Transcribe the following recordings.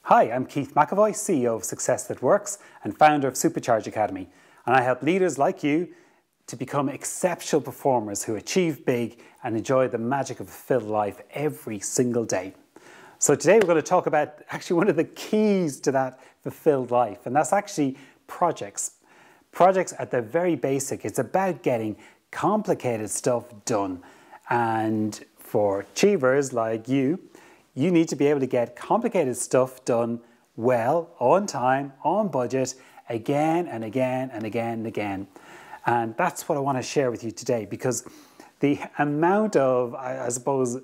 Hi, I'm Keith McEvoy, CEO of Success That Works and founder of SuperCharge Academy. And I help leaders like you to become exceptional performers who achieve big and enjoy the magic of a fulfilled life every single day. So today we're going to talk about actually one of the keys to that fulfilled life, and that's actually projects. Projects at their very basic, it's about getting complicated stuff done. And for achievers like you need to be able to get complicated stuff done well, on time, on budget, again and again and again and again. And that's what I want to share with you today, because the amount of, I suppose,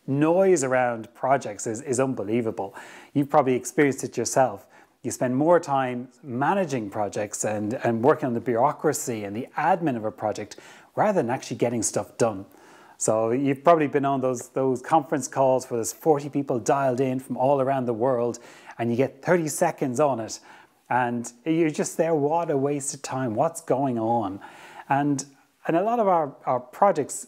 noise around projects is unbelievable. You've probably experienced it yourself. You spend more time managing projects and working on the bureaucracy and the admin of a project rather than actually getting stuff done. So you've probably been on those conference calls where there's 40 people dialed in from all around the world and you get 30 seconds on it and you're just there, what a waste of time, what's going on? And a lot of our projects,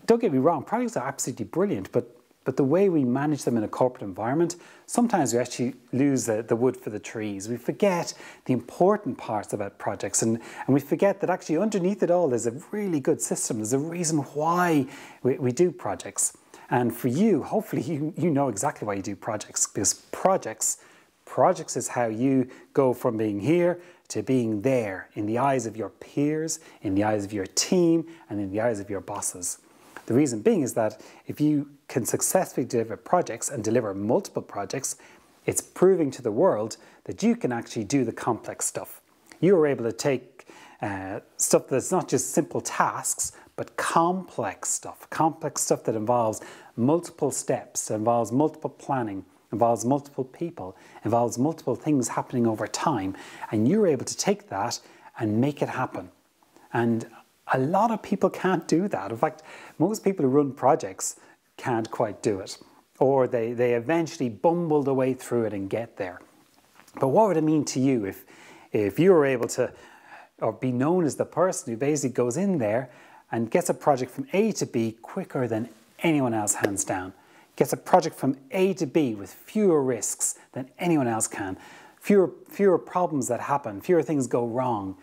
don't get me wrong, projects are absolutely brilliant, but the way we manage them in a corporate environment, sometimes we actually lose the wood for the trees. We forget the important parts about projects and we forget that actually underneath it all there's a really good system. There's a reason why we do projects. And for you, hopefully you know exactly why you do projects, because projects is how you go from being here to being there in the eyes of your peers, in the eyes of your team, and in the eyes of your bosses. The reason being is that if you can successfully deliver projects and deliver multiple projects, it's proving to the world that you can actually do the complex stuff. You are able to take stuff that's not just simple tasks, but complex stuff that involves multiple steps, involves multiple planning, involves multiple people, involves multiple things happening over time, and you're able to take that and make it happen. And a lot of people can't do that. In fact, most people who run projects can't quite do it, or they eventually bumble their way through it and get there. But what would it mean to you if you were able to, or be known as the person who basically goes in there and gets a project from A to B quicker than anyone else, hands down, gets a project from A to B with fewer risks than anyone else can, fewer problems that happen, fewer things go wrong,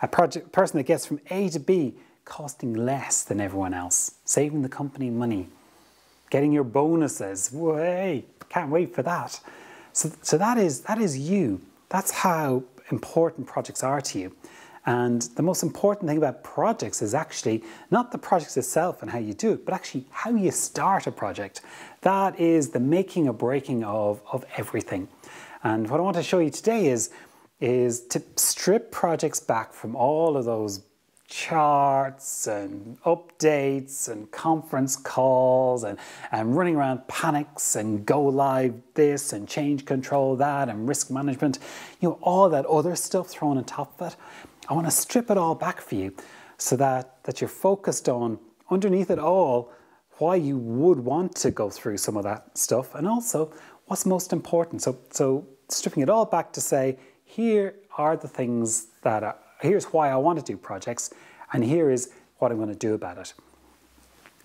a person that gets from A to B costing less than everyone else, saving the company money, getting your bonuses. Hey, can't wait for that. So that is you. That's how important projects are to you. And the most important thing about projects is actually not the projects itself and how you do it, but actually how you start a project. That is the making or breaking of everything. And what I want to show you today is to strip projects back from all of those charts and updates and conference calls and running around panics and go live this and change control that and risk management, all that other stuff thrown on top of it. I want to strip it all back for you so that you're focused on, underneath it all, why you would want to go through some of that stuff and also what's most important. So stripping it all back to say, here are the things here's why I want to do projects, and here is what I'm going to do about it.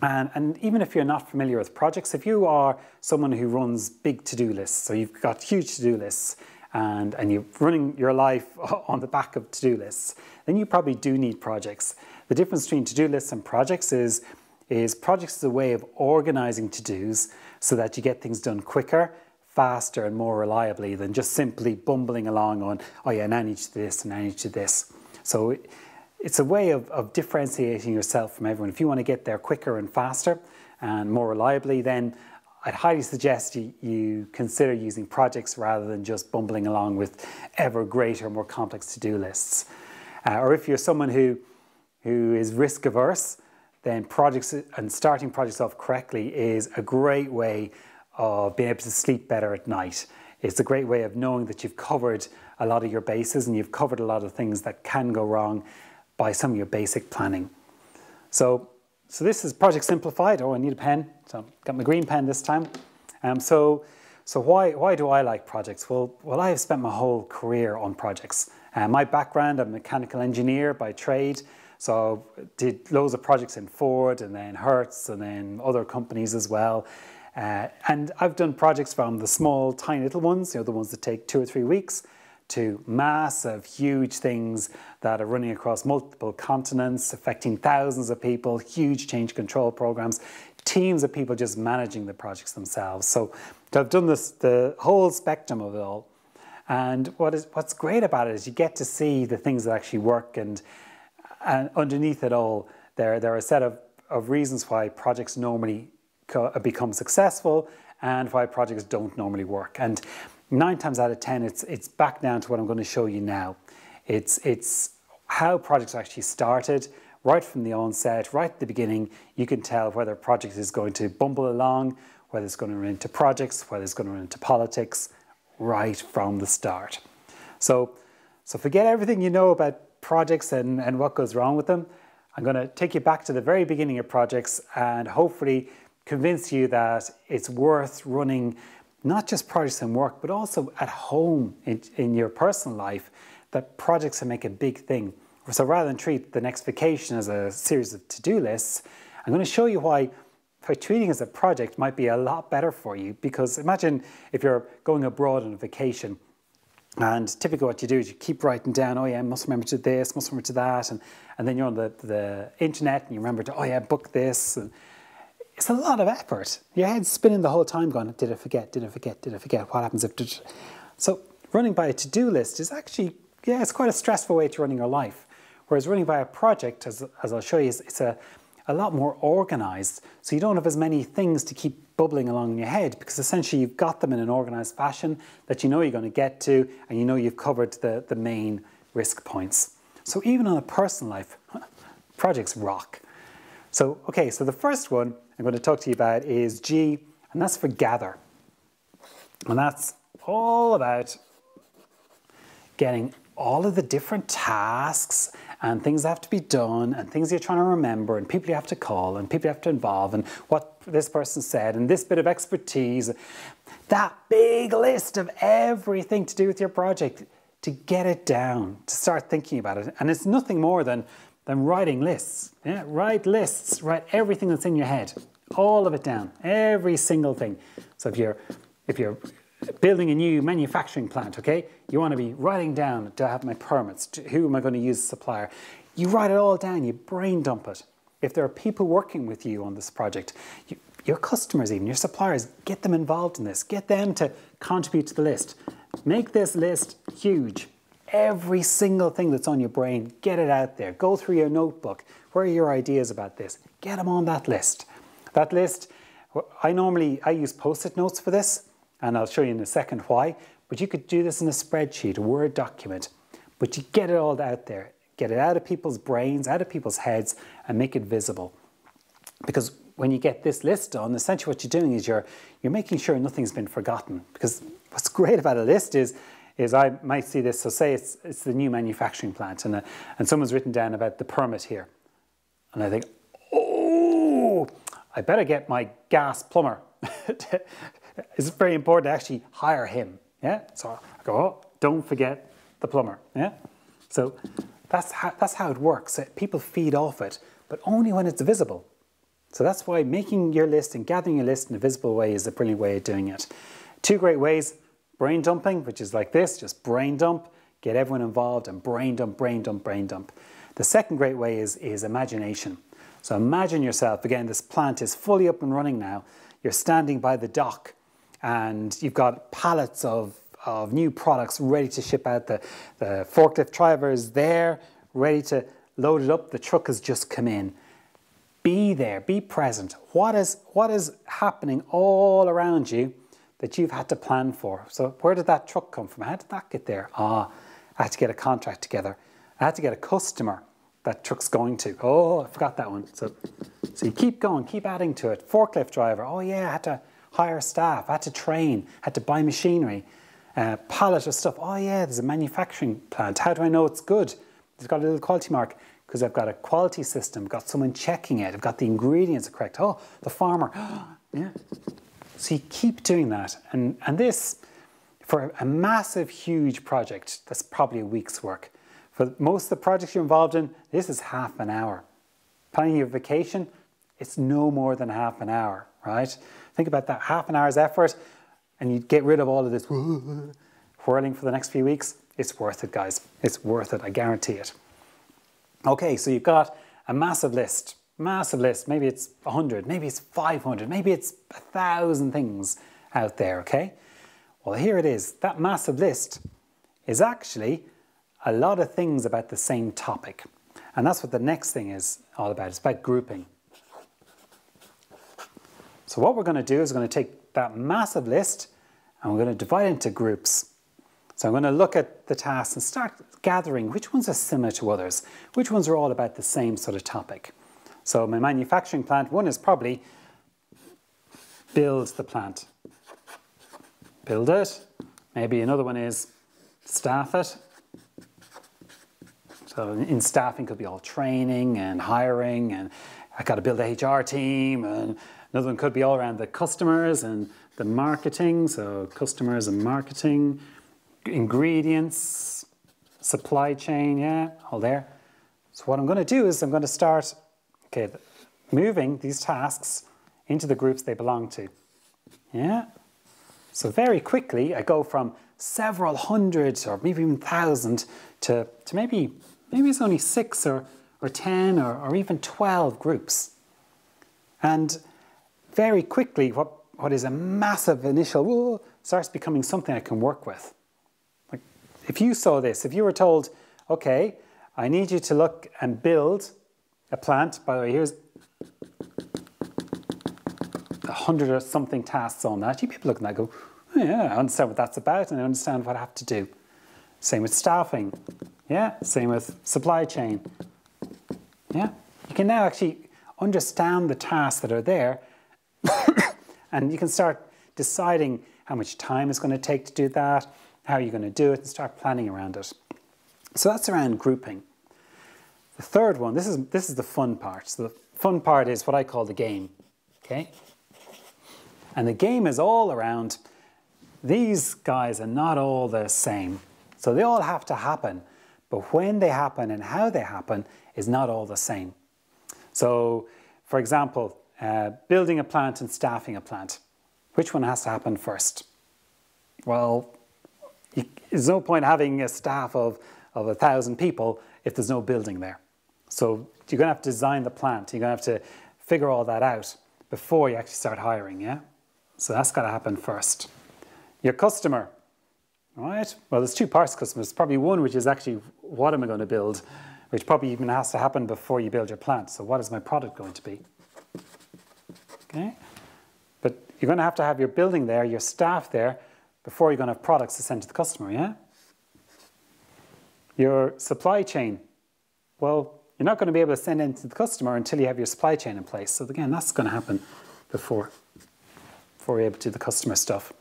And even if you're not familiar with projects, if you are someone who runs big to-do lists, so you've got huge to-do lists, and you're running your life on the back of to-do lists, then you probably do need projects. The difference between to-do lists and projects is projects is a way of organizing to-dos so that you get things done quicker, faster and more reliably than just simply bumbling along on, oh yeah, now I need to do this and I need to do this. So it's a way of differentiating yourself from everyone. If you want to get there quicker and faster and more reliably, then I'd highly suggest you consider using projects rather than just bumbling along with ever greater, more complex to-do lists. Or if you're someone who is risk averse, then projects and starting projects off correctly is a great way of being able to sleep better at night. It's a great way of knowing that you've covered a lot of your bases and you've covered a lot of things that can go wrong by some of your basic planning. So this is Project Simplified. Oh, I need a pen. So got my green pen this time. So why do I like projects? Well, I have spent my whole career on projects. My background, I'm a mechanical engineer by trade. So did loads of projects in Ford and then Hertz and then other companies as well. And I've done projects from the small, tiny little ones, the ones that take 2 or 3 weeks, to massive, huge things that are running across multiple continents, affecting thousands of people, huge change control programs, teams of people just managing the projects themselves. So I've done the whole spectrum of it all. And what's great about it is you get to see the things that actually work, and underneath it all, there are a set of reasons why projects normally become successful and why projects don't normally work. And 9 times out of 10, it's back down to what I'm going to show you now. It's how projects actually started, right from the onset, right at the beginning. You can tell whether a project is going to bumble along, whether it's going to run into projects, whether it's going to run into politics, right from the start. So forget everything you know about projects and what goes wrong with them. I'm going to take you back to the very beginning of projects and hopefully convince you that it's worth running not just projects in work, but also at home in your personal life, that projects can make a big thing. So rather than treat the next vacation as a series of to-do lists, I'm going to show you why treating it as a project might be a lot better for you. Because imagine if you're going abroad on a vacation, and typically what you do is you keep writing down, oh yeah, must remember to this, must remember to that, and then you're on the internet and you remember to, oh yeah, book this. And it's a lot of effort. Your head's spinning the whole time going, did I forget, did I forget, did I forget? What happens if... So running by a to-do list is actually, yeah, it's quite a stressful way to running your life. Whereas running by a project, as I'll show you, it's a lot more organized. So you don't have as many things to keep bubbling along in your head, because essentially you've got them in an organized fashion that you know you're going to get to, and you know you've covered the main risk points. So even on a personal life, projects rock. So, okay, so the first one I'm going to talk to you about is G, and that's for gather. And that's all about getting all of the different tasks and things that have to be done and things you're trying to remember and people you have to call and people you have to involve and what this person said and this bit of expertise, that big list of everything to do with your project, to get it down, to start thinking about it. And it's nothing more than writing lists. Yeah? Write lists, write everything that's in your head, all of it down, every single thing. So if you're building a new manufacturing plant, okay, you want to be writing down, do I have my permits? Who am I going to use as a supplier? You write it all down, you brain dump it. If there are people working with you on this project, your customers even, your suppliers, get them involved in this. Get them to contribute to the list. Make this list huge. Every single thing that's on your brain, get it out there. Go through your notebook. Where are your ideas about this? Get them on that list. That list, I use Post-it notes for this, and I'll show you in a second why, but you could do this in a spreadsheet, a Word document, but you get it all out there. Get it out of people's brains, out of people's heads, and make it visible. Because when you get this list done, essentially what you're doing is you're making sure nothing's been forgotten. Because what's great about a list is I might see this, so say it's the new manufacturing plant, and someone's written down about the permit here. And I think, oh, I better get my gas plumber. It's very important to actually hire him. Yeah, so I go, oh, don't forget the plumber. Yeah, so that's how it works. People feed off it, but only when it's visible. So that's why making your list and gathering your list in a visible way is a brilliant way of doing it. 2 great ways: brain dumping, which is like this, just brain dump, get everyone involved, and brain dump, brain dump, brain dump. The second great way is imagination. So imagine yourself, again, this plant is fully up and running now. You're standing by the dock, and you've got pallets of new products ready to ship out. The forklift driver is there, ready to load it up. The truck has just come in. Be there, be present. What is happening all around you that you've had to plan for? So where did that truck come from? How did that get there? I had to get a contract together. I had to get a customer that truck's going to. Oh, I forgot that one. So you keep going, keep adding to it. Forklift driver. Oh yeah, I had to hire staff, I had to train, had to buy machinery, pallet of stuff. Oh yeah, there's a manufacturing plant. How do I know it's good? It's got a little quality mark because I've got a quality system, got someone checking it, I've got the ingredients correct. Oh, the farmer. Yeah. So you keep doing that. And this, for a massive, huge project, that's probably a week's work. For most of the projects you're involved in, this is half an hour. Planning your vacation, it's no more than half an hour. right? Think about that, half an hour's effort, and you get rid of all of this whirling for the next few weeks. It's worth it, guys. It's worth it, I guarantee it. Okay, so you've got a massive list. Maybe it's 100, maybe it's 500, maybe it's 1,000 things out there, okay? Well, here it is. That massive list is actually a lot of things about the same topic. And that's what the next thing is all about. It's about grouping. So what we're going to do is we're going to take that massive list and we're going to divide it into groups. So I'm going to look at the tasks and start gathering which ones are similar to others, which ones are all about the same sort of topic. So my manufacturing plant, one is probably build the plant. Build it. Maybe another one is staff it. So in staffing could be all training and hiring, and I got to build a HR team, and another one could be all around the customers and the marketing, so customers and marketing, ingredients, supply chain, yeah, all there. So what I'm going to do is I'm going to start moving these tasks into the groups they belong to. Yeah. So very quickly I go from several hundred or maybe even 1,000 to maybe it's only 6 or 10 or even 12 groups. And very quickly what is a massive initial starts becoming something I can work with. Like if you saw this, if you were told, okay, I need you to look and build a plant, by the way, here's 100 or something tasks on that. You people look at that and go, oh, yeah, I understand what that's about and I understand what I have to do. Same with staffing. Yeah, same with supply chain. Yeah, you can now actually understand the tasks that are there and you can start deciding how much time it's going to take to do that, how you're going to do it, and start planning around it. So that's around grouping. The third one, this is the fun part. So the fun part is what I call the game, okay? And the game is all around, these guys are not all the same. So they all have to happen, but when they happen and how they happen is not all the same. So, for example, building a plant and staffing a plant. Which one has to happen first? Well, there's no point having a staff of 1,000 people if there's no building there. So you're going to have to design the plant. You're going to have to figure all that out before you actually start hiring, yeah? So that's got to happen first. Your customer, all right? Well, there's two parts to customers. Probably one which is actually, what am I going to build? Which probably even has to happen before you build your plant. So what is my product going to be? Okay? But you're going to have your building there, your staff there, before you're going to have products to send to the customer, yeah? Your supply chain, well, you're not going to be able to send it to the customer until you have your supply chain in place. So again, that's going to happen before you're able to do the customer stuff.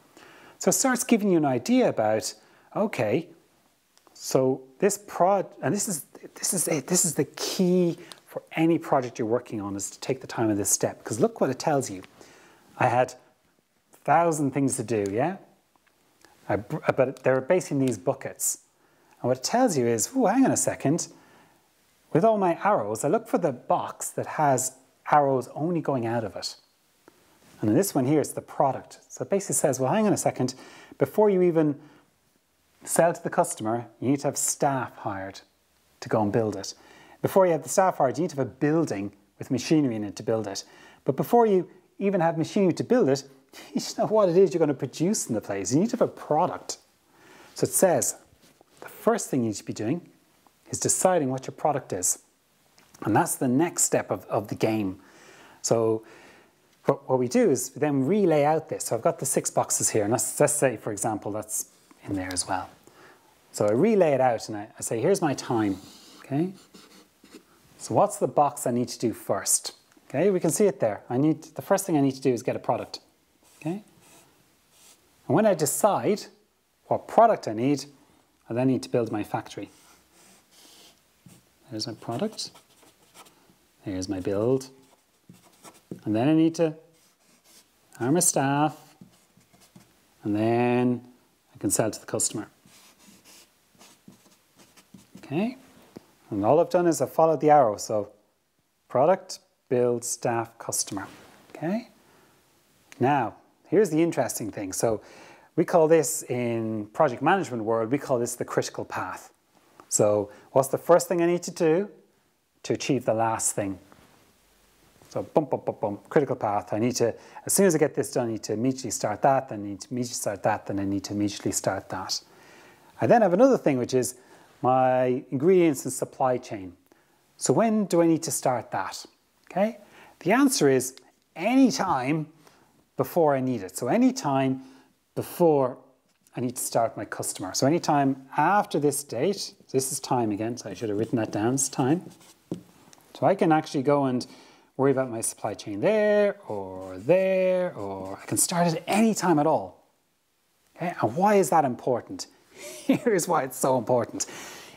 So it starts giving you an idea about, okay, so this is the key for any project you're working on, is to take the time of this step. Because look what it tells you. I had 1,000 things to do, yeah? But they're based in these buckets. And what it tells you is, oh, hang on a second. With all my arrows, I look for the box that has arrows only going out of it. And in this one here, it's the product. So it basically says, well, hang on a second. Before you even sell to the customer, you need to have staff hired to go and build it. Before you have the staff hired, you need to have a building with machinery in it to build it. But before you even have machinery to build it, you should know what it is you're going to produce in the place. You need to have a product. So it says, the first thing you need to be doing is deciding what your product is. And that's the next step of the game. So what we do is we then relay out this. So I've got the 6 boxes here, and let's say, for example, that's in there as well. So I relay it out and I say, here's my time, okay? So what's the box I need to do first? Okay, we can see it there. The first thing I need to do is get a product, okay? And when I decide what product I need, I then need to build my factory. There's my product. Here's my build. And then I need to hire my staff. And then I can sell to the customer. Okay? And all I've done is I've followed the arrow. So product, build, staff, customer. Okay? Now, here's the interesting thing. So we call this, in project management world, we call this the critical path. So what's the first thing I need to do to achieve the last thing? So bump, bump, bump, bump, critical path. I need to, as soon as I get this done, I need to immediately start that, then I need to immediately start that, then I need to immediately start that. I then have another thing, which is my ingredients and supply chain. So when do I need to start that? Okay? The answer is any time before I need it. So any time before I need to start my customer. So any time after this date, this is time again, so I should have written that down, it's time. So I can actually go and worry about my supply chain there, or I can start at any time at all. Okay? And why is that important? Here's why it's so important.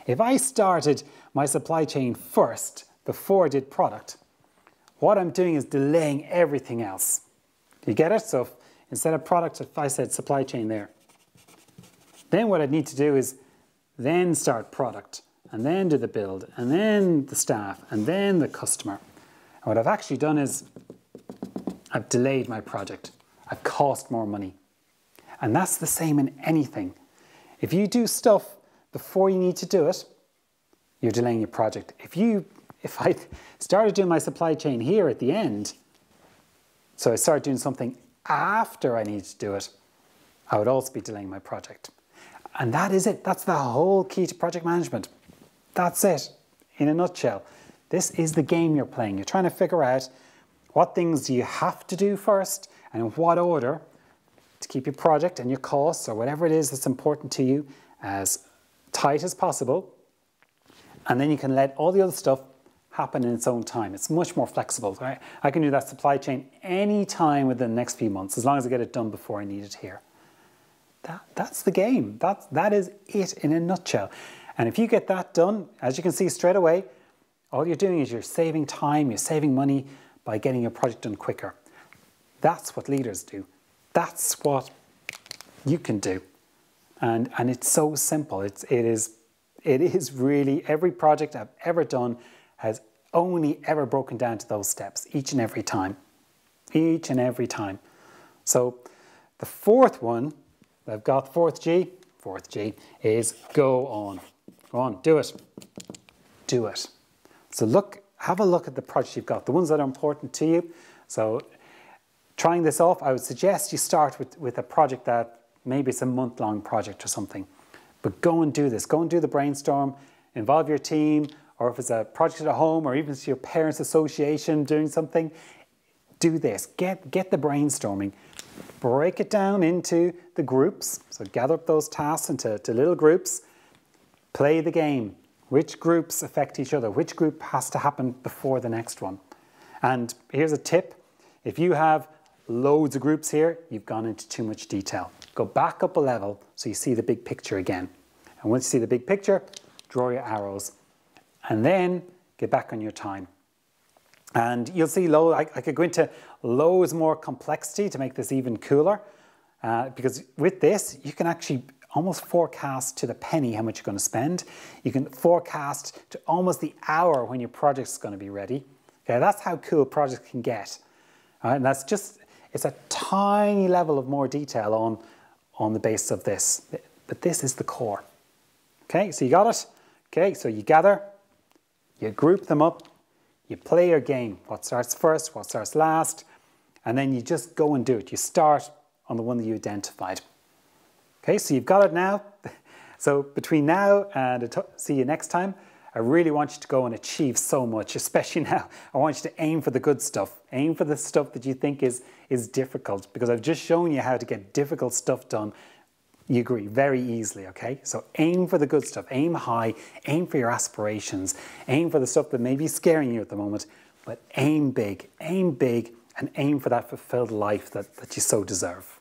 If I started my supply chain first, before I did product, what I'm doing is delaying everything else. You get it? So instead of product, if I said supply chain there, then what I'd need to do is then start product, and then do the build, and then the staff, and then the customer. And what I've actually done is I've delayed my project. I've cost more money. And that's the same in anything. If you do stuff before you need to do it, you're delaying your project. If I started doing my supply chain here at the end, so I started doing something after I need to do it, I would also be delaying my project. And that is it. That's the whole key to project management. That's it, in a nutshell. This is the game you're playing. You're trying to figure out what things do you have to do first and in what order to keep your project and your costs or whatever it is that's important to you as tight as possible. And then you can let all the other stuff happen in its own time. It's much more flexible. Right? I can do that supply chain any time within the next few months, as long as I get it done before I need it here. That's the game. That is it in a nutshell. And if you get that done, as you can see straight away, all you're doing is you're saving time, you're saving money by getting your project done quicker. That's what leaders do. That's what you can do. And it's so simple. It is really, every project I've ever done has only ever broken down to those steps, each and every time. Each and every time. So the fourth one, I've got the fourth G is go on. Go on, do it. Do it. So have a look at the projects you've got, the ones that are important to you. So trying this off, I would suggest you start with a project that maybe it's a month-long project or something. But go and do this. Go and do the brainstorm, involve your team, or if it's a project at home, or even if it's your parents' association doing something, do this. Get the brainstorming. Break it down into the groups. So gather up those tasks into little groups. Play the game. Which groups affect each other? Which group has to happen before the next one? And here's a tip. If you have loads of groups here, you've gone into too much detail. Go back up a level so you see the big picture again. And once you see the big picture, draw your arrows. And then get back on your time. And you'll see I could go into loads more complexity to make this even cooler. Because with this, you can actually almost forecast to the penny how much you're going to spend. You can forecast to almost the hour when your project's going to be ready. Okay, that's how cool projects can get. All right, and that's just, it's a tiny level of more detail on the basis of this. But this is the core. Okay, so you got it? Okay, so you gather, you group them up, you play your game. What starts first, what starts last, and then you just go and do it. You start on the one that you identified. Okay, so you've got it now. So between now and see you next time, I really want you to go and achieve so much, especially now. I want you to aim for the good stuff. Aim for the stuff that you think is difficult, because I've just shown you how to get difficult stuff done, you agree, very easily, okay? So aim for the good stuff, aim high, aim for your aspirations, aim for the stuff that may be scaring you at the moment, but aim big, and aim for that fulfilled life that you so deserve.